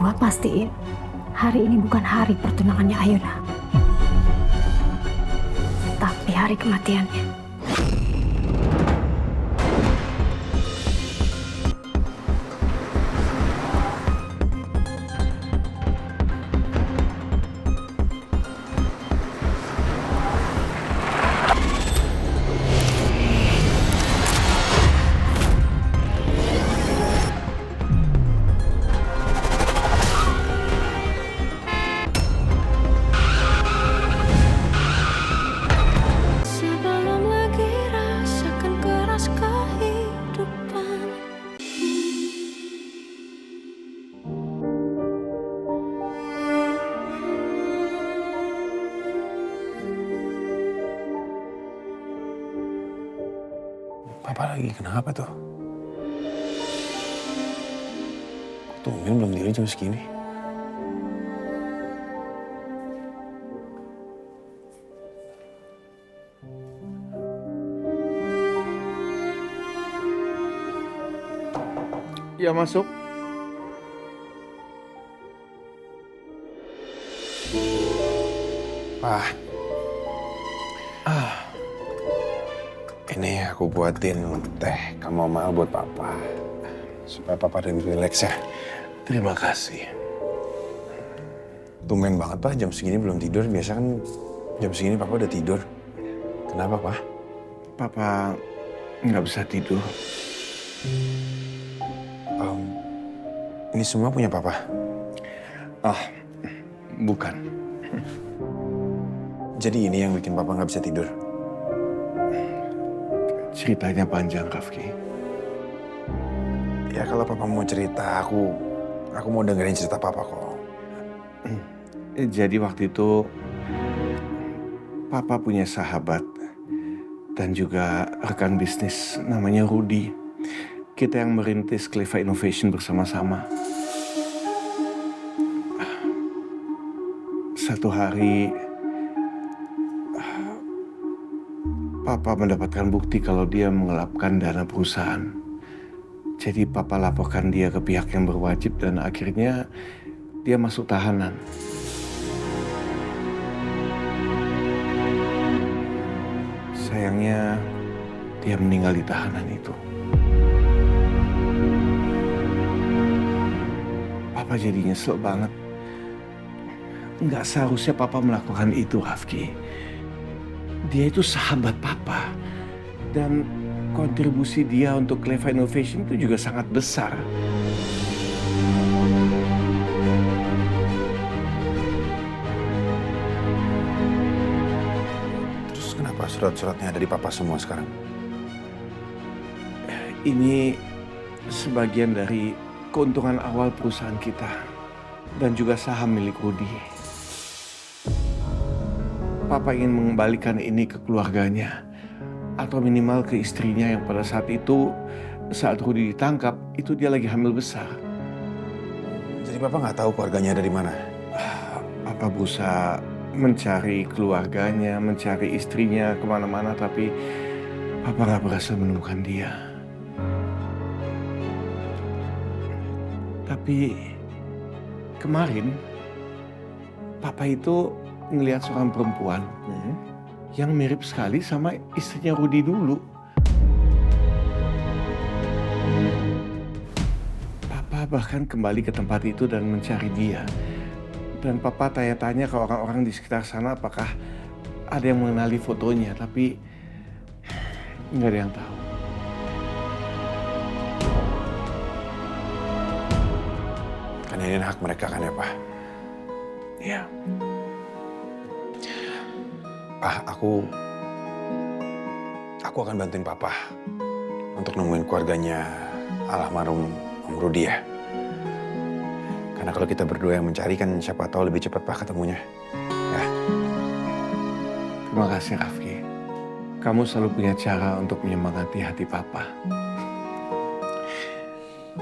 Gua pastiin hari ini bukan hari pertunangannya Ayuna, tapi hari kematiannya. Sebelum lagi rasakan keras kehidupan. Papa lagi kenapa tuh? Kok tumben belum diri jam segini? Ya masuk. Pak. Ini aku buatin teh chamomile buat Papa. Supaya Papa lebih rileks ya. Terima kasih. Tumben banget Pak, jam segini belum tidur. Biasa kan jam segini Papa udah tidur. Kenapa Pak? Papa nggak bisa tidur. Ini semua punya Papa? Bukan. Jadi ini yang bikin Papa nggak bisa tidur? Ceritanya panjang, Rafki. Ya kalau Papa mau cerita, aku mau dengerin cerita Papa kok. Jadi waktu itu Papa punya sahabat dan juga rekan bisnis namanya Rudy. Kita yang merintis Cleva Innovation bersama-sama. Satu hari Papa mendapatkan bukti kalau dia mengelapkan dana perusahaan. Jadi Papa laporkan dia ke pihak yang berwajib dan akhirnya dia masuk tahanan. Sayangnya dia meninggal di tahanan itu. Papa jadi nyesel banget. Nggak seharusnya Papa melakukan itu, Rafki. Dia itu sahabat Papa. Dan kontribusi dia untuk Cleva Innovation itu juga sangat besar. Terus kenapa surat-suratnya ada di Papa semua sekarang? Ini sebagian dari keuntungan awal perusahaan kita. Dan juga saham milik Rudy. Papa ingin mengembalikan ini ke keluarganya. Atau minimal ke istrinya yang pada saat itu, saat Rudy ditangkap, itu dia lagi hamil besar. Jadi Papa nggak tahu keluarganya ada di mana? Papa berusaha mencari keluarganya, mencari istrinya kemana-mana, tapi Papa nggak berhasil menemukan dia. Tapi kemarin, Papa itu ngelihat seorang perempuan yang mirip sekali sama istrinya Rudy dulu. Papa bahkan kembali ke tempat itu dan mencari dia. Dan Papa tanya-tanya ke orang-orang di sekitar sana apakah ada yang mengenali fotonya, tapi nggak ada yang tahu. Kan ini hak mereka kan ya Pak? Ya, Pak, aku akan bantuin Papa untuk nemuin keluarganya almarhum Om Rudy ya. Karena kalau kita berdua yang mencari kan siapa tahu lebih cepat Pak ketemunya. Ya. terima kasih Rafki. Kamu selalu punya cara untuk menyemangati hati Papa.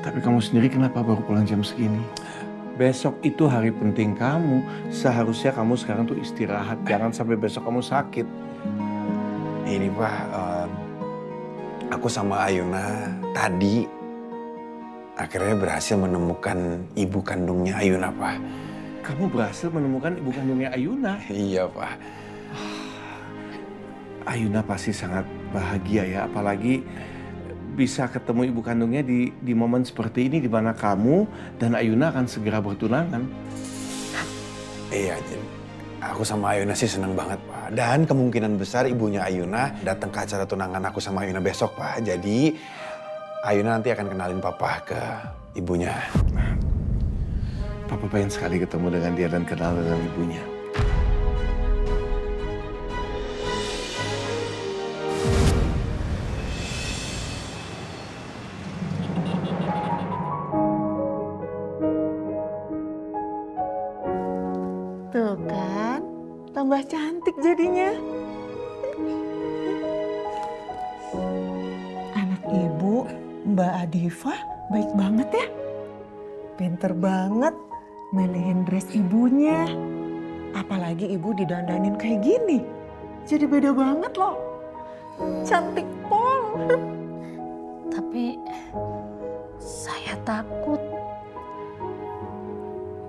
Tapi kamu sendiri kenapa baru pulang jam segini? Besok itu hari penting kamu. Seharusnya kamu sekarang tuh istirahat. Jangan sampai besok kamu sakit. Ini Pak, aku sama Ayuna tadi akhirnya berhasil menemukan ibu kandungnya Ayuna, Pak. Kamu berhasil menemukan ibu kandungnya Ayuna? Iya, Pak. Ayuna pasti sangat bahagia ya, apalagi bisa ketemu ibu kandungnya di momen seperti ini di mana kamu dan Ayuna akan segera bertunangan. Iya, aku sama Ayuna sih seneng banget, Pak. Dan kemungkinan besar ibunya Ayuna datang ke acara tunangan aku sama Ayuna besok, Pak. Jadi Ayuna nanti akan kenalin Papa ke ibunya. Papa pengen sekali ketemu dengan dia dan kenal dengan ibunya. Tuh kan, tambah cantik jadinya. Anak ibu, Mbak Adifa, baik banget ya. Pinter banget milihin dress ibunya. Apalagi ibu didandanin kayak gini. Jadi beda banget loh. Cantik pol. Tapi saya takut.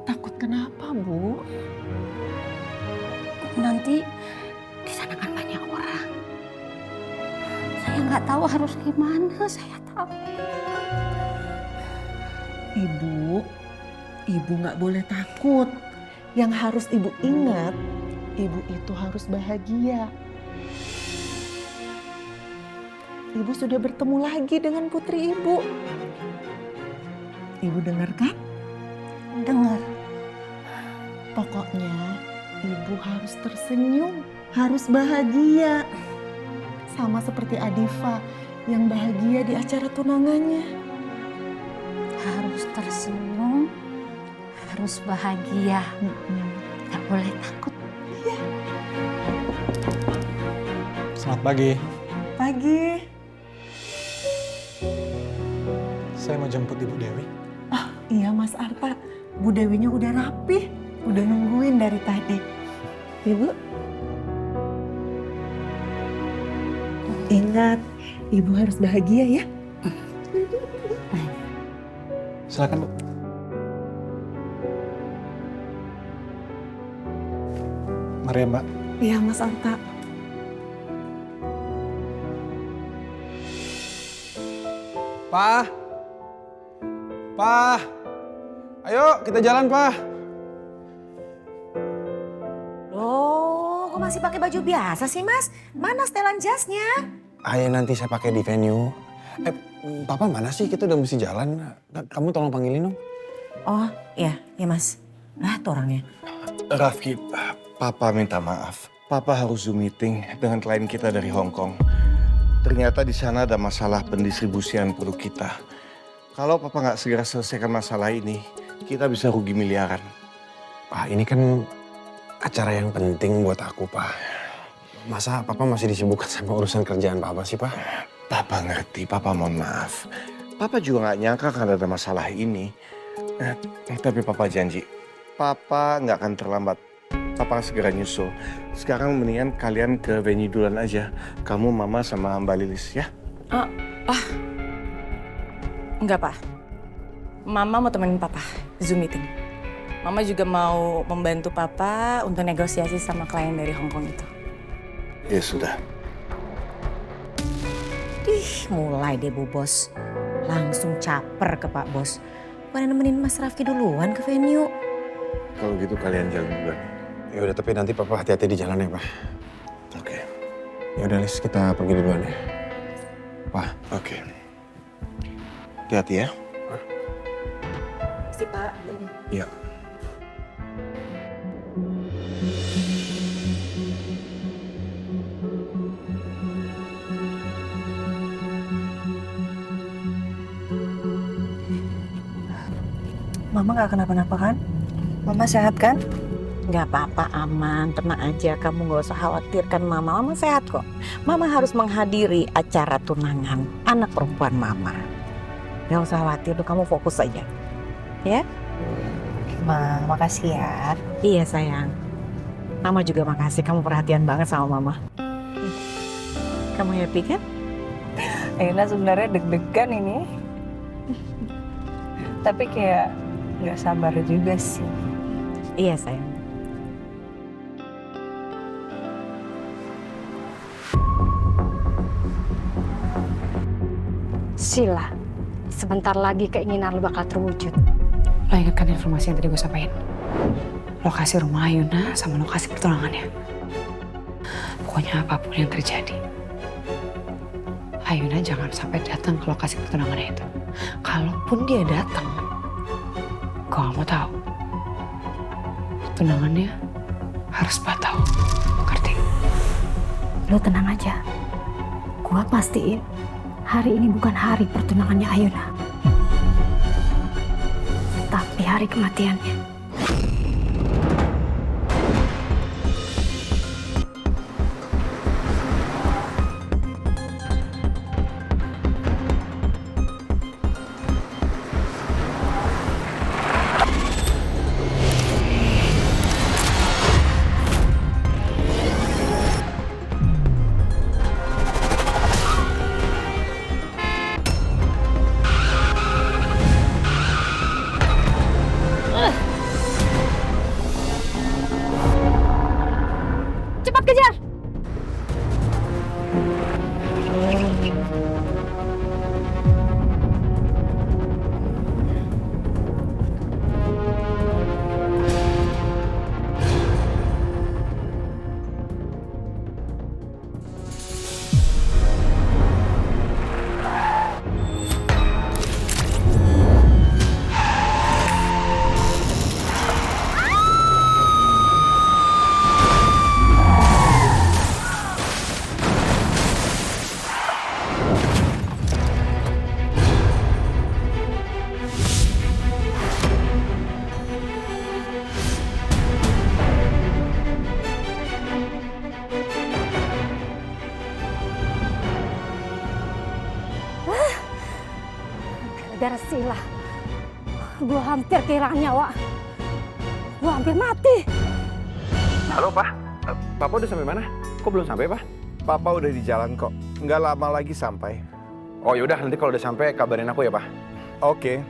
Takut kenapa, Bu? Nanti di sana kan banyak orang. Saya nggak tahu harus gimana, saya takut. Ibu nggak boleh takut. Yang harus ibu ingat, ibu itu harus bahagia. Ibu sudah bertemu lagi dengan putri ibu. Ibu dengar kan? Dengar. Pokoknya ibu harus tersenyum, harus bahagia. Sama seperti Adifa yang bahagia di acara tunangannya. Harus tersenyum, harus bahagia. Nggak boleh takut. Selamat pagi. Pagi. Saya mau jemput Ibu Dewi. Iya Mas Arta, Bu Dewinya udah rapih, udah nungguin dari tadi. Ibu. Ingat, ibu harus bahagia ya. Silakan, Bu. Mari ya, Mbak. Iya Mas Arta. Pa. Pa. Ayo kita jalan, Pa. Loh, kok masih pakai baju biasa sih, Mas? Mana setelan jasnya? Ayo nanti saya pakai di venue. Papa mana sih? Kita udah mesti jalan. Kamu tolong panggilin dong. Oh, iya, Mas. Lah, tuh orangnya. Rafki, Papa minta maaf. Papa harus Zoom meeting dengan klien kita dari Hong Kong. Ternyata di sana ada masalah pendistribusian produk kita. Kalau Papa nggak segera selesaikan masalah ini, kita bisa rugi miliaran. Pak, ini kan acara yang penting buat aku, Pak. Masa Papa masih disibukkan sama urusan kerjaan Papa sih, Pak? Papa ngerti, Papa mohon maaf. Papa juga nggak nyangka kan ada masalah ini. Tapi Papa janji, Papa nggak akan terlambat. Papa segera nyusul. Sekarang mendingan kalian ke venue duluan aja. Kamu, Mama, sama Mbak Lilis ya. Enggak, Pak. Mama mau temenin Papa Zoom meeting. Mama juga mau membantu Papa untuk negosiasi sama klien dari Hong Kong itu. Ya sudah. Mulai deh, Bu Bos. Langsung caper ke Pak Bos. Bukan nemenin Mas Rafki duluan ke venue. Kalau gitu kalian jalan duluan. Ya udah, tapi nanti Papa hati-hati di jalan ya, Pak. Oke. Ya udah, Lis, kita pergi duluan ya. Pak. Oke. Hati-hati ya. Si Pak. Iya. Mama nggak kenapa-napa kan? Mama sehat kan? Nggak apa-apa, aman. Tenang aja, kamu nggak usah khawatirkan Mama. Mama sehat kok. Mama harus menghadiri acara tunangan anak perempuan Mama. Nggak usah khawatir, kamu fokus aja. Ya? Ma, makasih ya. Iya sayang. Mama juga makasih, kamu perhatian banget sama Mama. Kamu happy kan? Aina sebenarnya deg-degan ini. Tapi kayak nggak sabar juga sih. Iya sayang. Sila, sebentar lagi keinginan lu bakal terwujud. Lo ingat kan informasi yang tadi gue sampaikan? Lokasi rumah Ayuna sama lokasi pertunangannya. Pokoknya apapun yang terjadi, Ayuna jangan sampai datang ke lokasi pertunangannya itu. Kalaupun dia datang, gue gak mau tahu. Tunangannya harus batal. Ngerti? Lu tenang aja. Gua pastiin hari ini bukan hari pertunangannya Ayuna, tapi hari kematiannya. Cepat kejar! Gara-gara Sila, gue hampir kehilangan nyawa. Gue hampir mati. Halo, Pak. Papa udah sampai mana? Kok belum sampai, Pak? Papa udah di jalan kok. Nggak lama lagi sampai. Oh yaudah, nanti kalau udah sampai kabarin aku ya, Pak. Oke.